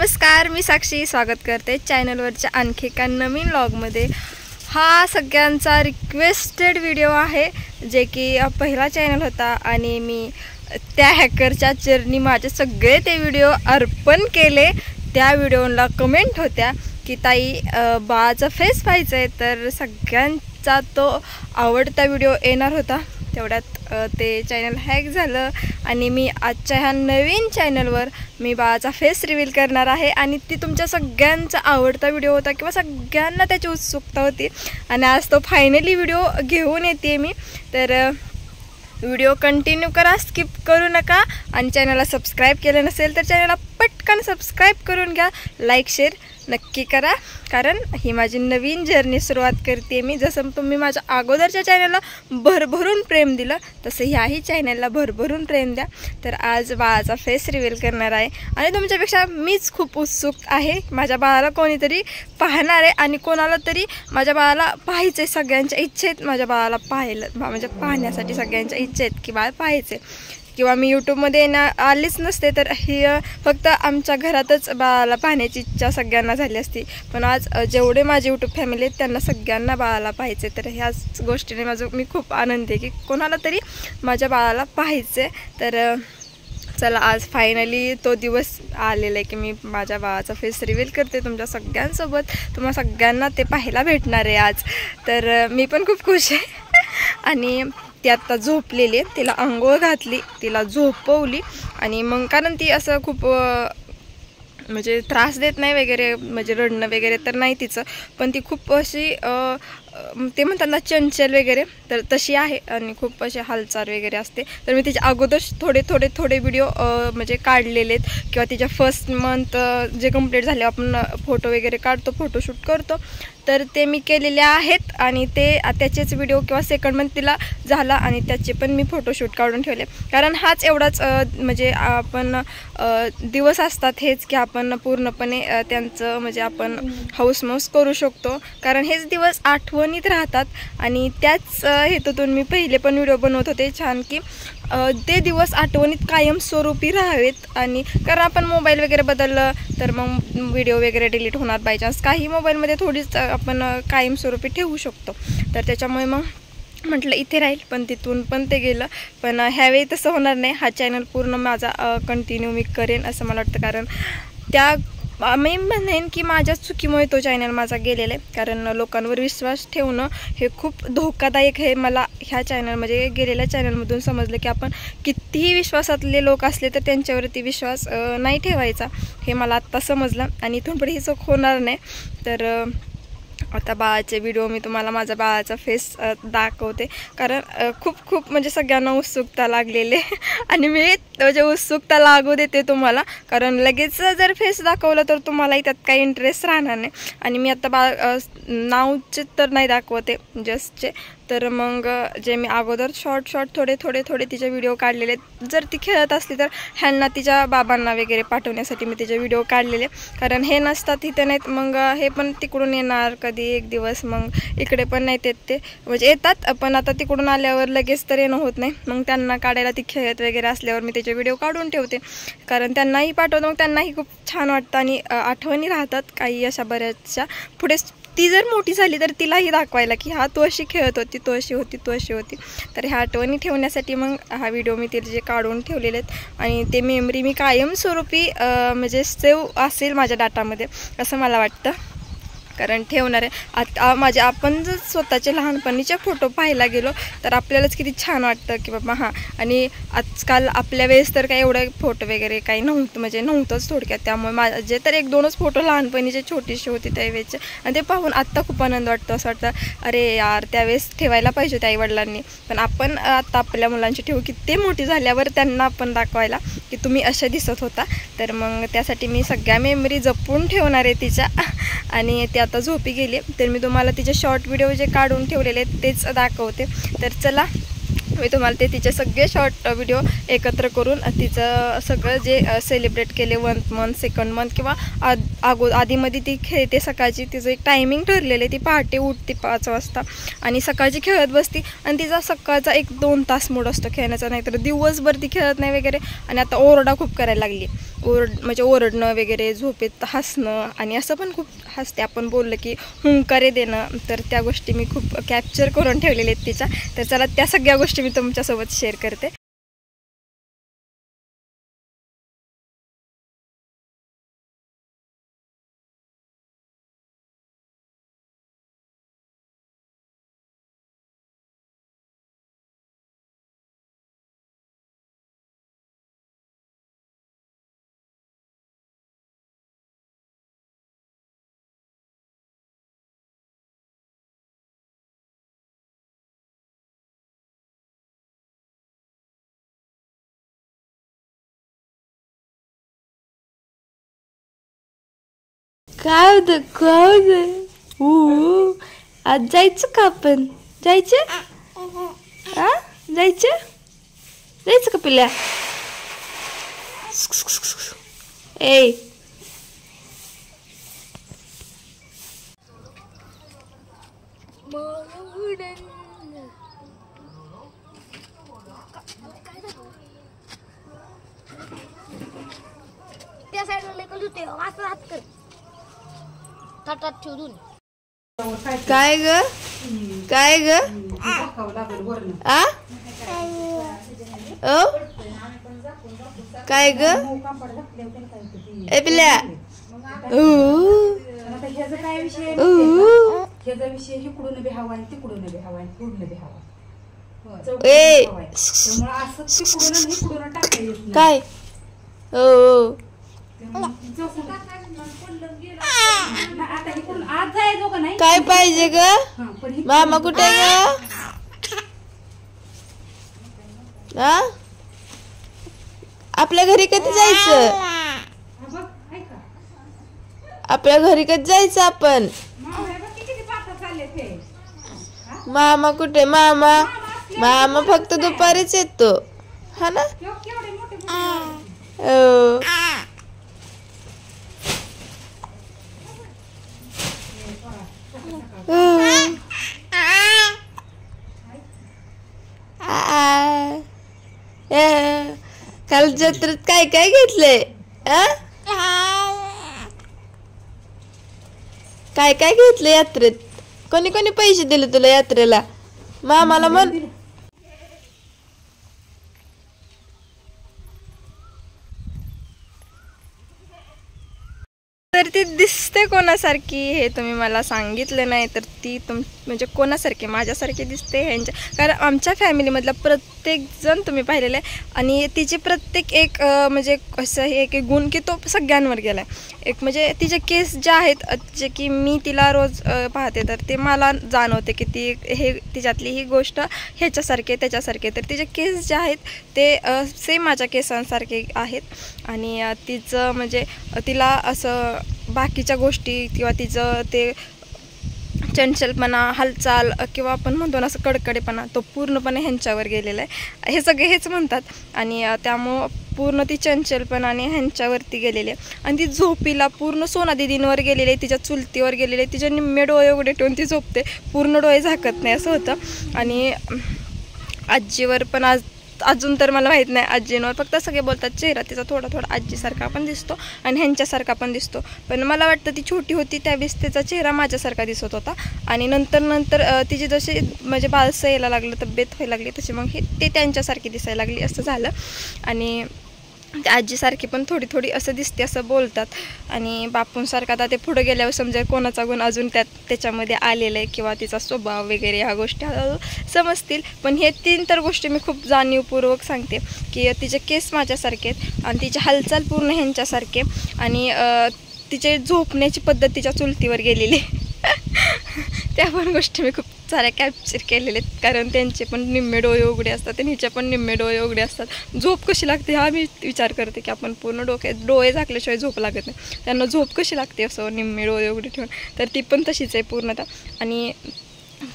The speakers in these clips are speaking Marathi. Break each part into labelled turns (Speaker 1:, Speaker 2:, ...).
Speaker 1: नमस्कार, मी साक्षी स्वागत करते चॅनलवरच्या आणखी एका नवीन व्लॉगमध्ये। हा सगळ्यांचा रिक्वेस्टेड व्हिडिओ आहे, जे की पहिला चॅनल होता आणि मी त्या हॅकरच्या चरणी माझे सगळे ते व्हिडिओ अर्पण केले। त्या व्हिडिओला कमेंट होत्या की ताई बाळाचा फेस पाहायचा आहे, तर सगळ्यांचा तो आवडता व्हिडिओ येणार होता। तेवढ्यात ते चॅनल हॅक झालं आणि मी आजच्या ह्या नवीन चॅनलवर मी बाळाचा फेस रिव्हील करणार आहे आणि ती तुमच्या सगळ्यांचा आवडता व्हिडिओ होता किंवा सगळ्यांना त्याची उत्सुकता होती आणि आज तो फायनली व्हिडिओ घेऊन येते मी। तर व्हिडिओ कंटिन्यू करा, स्किप करू नका आणि चॅनलला सबस्क्राईब केलं नसेल तर चॅनलला पटकन सबस्क्राईब करून घ्या, लाईक शेअर नक्की करा, कारण ही माझी नवीन जर्नी सुरुवात करते मी। जसं तुम्ही माझ्या अगोदरच्या चॅनलला भरभरून प्रेम दिलं तसं ह्याही चॅनलला भरभरून प्रेम द्या। तर आज बाळाचा फेस रिव्हील करणार आहे आणि तुमच्यापेक्षा मीच खूप उत्सुक आहे। माझ्या बाळाला कोणीतरी पाहणार आहे आणि कोणाला तरी माझ्या बाळाला पाहायचे, सगळ्यांच्या इच्छा आहेत माझ्या बाळाला म्हणजे पाहण्यासाठी सगळ्यांच्या इच्छा आहेत की बाळ पाहायचे, किंवा मी यूट्यूबमध्ये आलीच नसते तर ही फक्त आमच्या घरातच बाळाला पाहण्याची इच्छा सगळ्यांना झाली असती। पण आज जेवढे माझे यूट्यूब फॅमिली आहेत त्यांना सगळ्यांना बाळाला पाहायचे, तर ह्याच गोष्टीने मी खूप आनंदी आहे की कोणाला तरी माझ्या बाळाला पाहायचे। तर चला, आज फायनली तो दिवस आलेला आहे की मी माझ्या बाळाचा फेस रिव्हील करते तुमच्या सगळ्यांसोबत। तुम्हाला सगळ्यांना ते पाहायला भेटणार आहे आज, तर मी पण खूप खुश आहे। आणि ती आत्ता झोपलेली आहे, तिला अंघोळ घातली, तिला झोपवली आणि मग कारण ती असं खूप म्हणजे त्रास देत नाही वगैरे, म्हणजे रडणं वगैरे तर नाही तिचं, पण ती खूप अशी ते म्हणतात ना चंचल वगैरे, तर तशी आहे आणि खूप असे हालचाल वगैरे असते। तर मी तिच्या अगोदर थोडे व्हिडिओ म्हणजे काढलेले आहेत, किंवा तिच्या फर्स्ट मंथ जे कंप्लीट झाले आपण फोटो वगैरे काढतो, फोटोशूट करतो, तर ते मी केलेले आहेत आणि त्याचेच व्हिडिओ किंवा सेकंड मंथ तिला झाला आणि त्याचे पण मी फोटोशूट काढून ठेवले। कारण हाच एवढाच म्हणजे आपण दिवस असतात हेच की आपण पूर्णपणे त्यांचं म्हणजे आपण हौसमौस करू शकतो, कारण हेच दिवस आठवणीत राहतात। आणि त्याच हेतूतून मी पहिले पण व्हिडिओ बनवत होते छान की ते दिवस आठवणीत कायमस्वरूपी राहावेत। आणि कारण आपण मोबाईल वगैरे बदललं तर मग व्हिडिओ वगैरे डिलीट होणार बाय चान्स, काही मोबाईलमध्ये थोडीच आपण कायमस्वरूपी ठेवू शकतो, तर त्याच्यामुळे मग म्हटलं इथे राहील, पण तिथून पण ते गेलं। पण ह्यावेळी तसं होणार नाही, हा चॅनल पूर्ण माझा कंटिन्यू मी करेन असं मला वाटतं, कारण मी म्हणेन की माझ्या चुकीमुळे तो चॅनल माझा गेलेला आहे। कारण लोकांवर विश्वास ठेवणं हे खूप धोकादायक आहे। मला ह्या चॅनल म्हणजे गेलेल्या चॅनलमधून समजलं की आपण कितीही विश्वासातले लोक असले तर त्यांच्यावरती विश्वास नाही ठेवायचा, हे मला आत्ता समजलं आणि इथून पुढे ही चूक होणार नाही। तर आता बाळाचे व्हिडिओ मी तुम्हाला माझ्या बाळाचा फेस दाखवते, कारण खूप म्हणजे सगळ्यांना उत्सुकता लागलेली आणि मी म्हणजे उत्सुकता लागू देते तुम्हाला, कारण लगेच जर फेस दाखवलं तर तुम्हालाही त्यात काही इंटरेस्ट राहणार नाही। आणि मी आता नावचे तर नाही दाखवते जस्टचे, तर मग जे मी अगोदर शॉर्ट थोडे तिचे व्हिडिओ काढलेले, जर ती खेळत असली तर ह्यांना तिच्या बाबांना वगैरे पाठवण्यासाठी मी तिचे व्हिडिओ काढलेले, कारण हे नसतात इथे नाहीत, मग हे पण तिकडून येणार कधी एक दिवस, मग इकडे पण नाहीत येत, ते म्हणजे येतात पण आता तिकडून आल्यावर लगेच तर येणं होत नाही। मग त्यांना काढायला ती खेळत वगैरे असल्यावर मी त्याचे व्हिडिओ काढून ठेवते, कारण त्यांनाही पाठवतो, मग त्यांनाही खूप छान वाटतं आणि आठवणी राहतात काही अशा बऱ्याचशा। पुढे ती जर मोठी झाली तर तिलाही दाखवायला की हा तू अशी खेळत होती, तू अशी होती, तर ह्या आठवणी ठेवण्यासाठी मग हा व्हिडिओ मी तिचे काढून ठेवलेले आहेत आणि ते मेमरी मी कायमस्वरूपी म्हणजे सेव्ह असेल माझ्या डाटामध्ये असं मला वाटतं, कारण ठेवणार आहे। आता आपण जर स्वतःचे लहानपणीचे फोटो पाहायला गेलो तर आपल्यालाच किती छान वाटतं की बाबा हां, आणि आजकाल आपल्या वेळेस तर काही एवढे फोटो वगैरे काही नव्हतं, म्हणजे नव्हतंच थोडक्यात, त्यामुळे माझे तर 1-2च फोटो लहानपणीचे छोटीशी होते त्यावेळेचे, आणि ते पाहून आत्ता खूप आनंद वाटतो। असं वाटतं अरे यार त्यावेळेस ठेवायला पाहिजे होते आईवडिलांनी, पण आपण आता आपल्या मुलांची ठेवू की ते मोठी झाल्यावर त्यांना आपण दाखवायला की तुम्ही असे दिसत होता। तर मग त्यासाठी मी सगळ्या मेमरी जपून ठेवणार आहे तिच्या, आणि त्या आता झोपी गेली, तर मी तुम्हाला तिचे शॉर्ट व्हिडिओ जे काढून ठेवलेले आहेत तेच दाखवते। तर चला, मी तुम्हाला तिचे सगळे शॉर्ट व्हिडिओ एकत्र करून तिचं सगळं जे सेलिब्रेट केले 1 मंथ, सेकंड मंथ किंवा आधीमध्ये ती खेळते सकाळची, तिचं एक टायमिंग ठरलेलं आहे, ती पहाटे उठते 5 वाजता आणि सकाळची खेळत बसती आणि तिचा सकाळचा 1-2 तास मूड असतो खेळण्याचा, नाहीतर दिवसभर ती खेळत नाही वगैरे। आणि आता ओरडा खूप करायला लागली, म्हणजे ओरडणं वगैरे, झोपेत हसणं, आणि असं पण खूप हसते. आपण बोललं की हुंकारे देणं, तर त्या गोष्टी मी खूप कॅप्चर करून ठेवलेल्या आहेत तिच्या. तर चला त्या सगळ्या गोष्टी मी तुमच्यासोबत शेअर करते. काय होतं काय होतं? आज जायचं का आपण? जायचं जायचं जायचं का पिल्या? ए
Speaker 2: त्या साईडला लेकल होते असं हात कर ताटात ठेवून.
Speaker 1: काय ग काय ग आ ओ काय ग ए पिल्या?
Speaker 3: विषय इकडून बी हवा आणि तिकडून बी हवा आणि पुढून बी हवा.
Speaker 1: ए काय ओ काय पाहिजे ग? मामा कुठे ग? आ आपल्या घरी कधी जायचं? आपल्या घरी कधी जायचं आपण? मामा कुठे? मामा मामा फक्त दुपारीच येतो हा ना. काल जत्रेत काय काय घेतलंय? काय काय घेतलं यात्रेत? कोणी कोणी पैसे दिले तुला यात्रेला? मामाला म्हण. तर ती दिसते कोणासारखी हे तुम्ही मला सांगितलं नाही, तर ती म्हणजे कोणासारखी? माझ्यासारखी दिसते ह्यांच्या, कारण आमच्या फॅमिलीमधला प्रत्येक जण तुम्ही पाहिलेलं आहे. आणि तिचे प्रत्येक एक म्हणजे असं हे एक गुण की तो सगळ्यांवर गेला आहे. एक म्हणजे तिचे केस जे आहेत, जे की मी तिला रोज पाहते, तर ते मला जाणवते की ती हे तिच्यातली ही गोष्ट ह्याच्यासारखे त्याच्यासारखे. तर तिचे केस जे आहेत ते सेम माझ्या केसांसारखे आहेत. आणि तिचं म्हणजे तिला असं बाकीच्या गोष्टी किंवा तिचं ते चंचलपणा, हालचाल किंवा आपण म्हणतो ना असं कडकडेपणा, तो पूर्णपणे ह्यांच्यावर गेलेला आहे. हे सगळे हेच म्हणतात. आणि त्यामुळं पूर्ण ती चंचलपणाने ह्यांच्यावरती गेलेली आहे. आणि ती झोपीला पूर्ण सोना दिदींवर गेलेली आहे, तिच्या चुलतीवर गेलेली आहे. तिच्या निम्मे डोळे उघडे ठेवून ती झोपते, पूर्ण डोळे झाकत नाही असं होतं. आणि आजीवर पण अजून तर मला माहीत नाही आजींवर, फक्त सगळे बोलतात चेहरा तिचा थोडा थोडा आजीसारखा पण दिसतो आणि ह्यांच्यासारखा पण दिसतो. पण मला वाटतं ती छोटी होती त्यावेळेस तिचा चेहरा माझ्यासारखा दिसत होता. आणि नंतर तिची जशी म्हणजे बाळसं यायला लागलं, तब्येत व्हायला लागली, तशी मग ते त्यांच्यासारखी दिसायला लागली असं झालं. आणि त्या आजीसारखी पण थोडी थोडी असं दिसते असं बोलतात. आणि बापूंसारखं आता ते पुढे गेल्यावर समजा कोणाचा गुण अजून त्याच्यामध्ये आलेला आहे किंवा तिचा स्वभाव वगैरे ह्या गोष्टी समजतील. पण हे 3 तर गोष्टी मी खूप जाणीवपूर्वक सांगते की तिचे केस माझ्यासारखे आहेत आणि तिची हालचाल पूर्ण ह्यांच्यासारखे. आणि तिचे झोपण्याची पद्धत तिच्या चुलतीवर गेलेली त्या पण गोष्टी मी खूप साऱ्या कॅप्चर केलेले आहेत. कारण त्यांचे पण निम्मे डोळे उघडे असतात आणि हिच्या पण निम्मे डोळे उघडे असतात. झोप कशी लागते हा मी विचार करते की आपण पूर्ण डोळे झाकल्याशिवाय झोप लागत नाही, त्यांना झोप कशी लागते असं निम्मे डोळे उघडे ठेवून. तर ती पण तशीच आहे पूर्णतः. आणि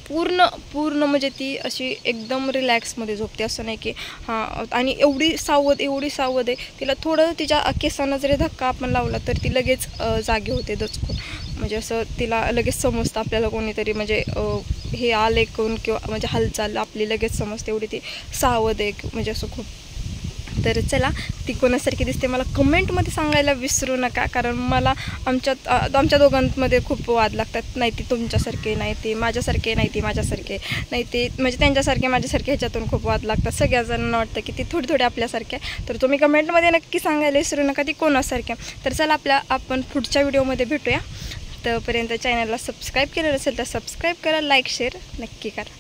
Speaker 1: पूर्ण म्हणजे ती अशी एकदम रिलॅक्समध्ये झोपते, असं नाही की हां. आणि एवढी सावध आहे, तिला थोडं तिच्या केसांना जरी धक्का आपण लावला तर ती लगेच जागी होते दचकून. म्हणजे असं तिला लगेच समजतं आपल्याला कोणीतरी म्हणजे हे आले कोण किंवा म्हणजे हालचाल आपली लगेच समजते, एवढी ती सावध आहे. म्हणजे असं खूप तर चला ती कोणासारखी दिसते मला कमेंटमध्ये सांगायला विसरू नका, कारण मला आमच्या दोघांमध्ये खूप वाद लागतात. नाही ती तुमच्यासारखे, नाही ती माझ्यासारखे, नाही ती माझ्यासारखे, नाही ती म्हणजे त्यांच्यासारखे माझ्यासारखे, ह्याच्यातून खूप वाद लागतात. सगळ्या जणांना वाटतं की ती थोडी थोडी आपल्यासारखे. तर तुम्ही कमेंटमध्ये नक्की सांगायला विसरू नका ती कोणासारखे. तर चला आपण पुढच्या व्हिडिओमध्ये भेटूया. तोपर्यंत चॅनलला सबस्क्राईब केलं असेल तर सबस्क्राईब करा, लाईक शेअर नक्की करा.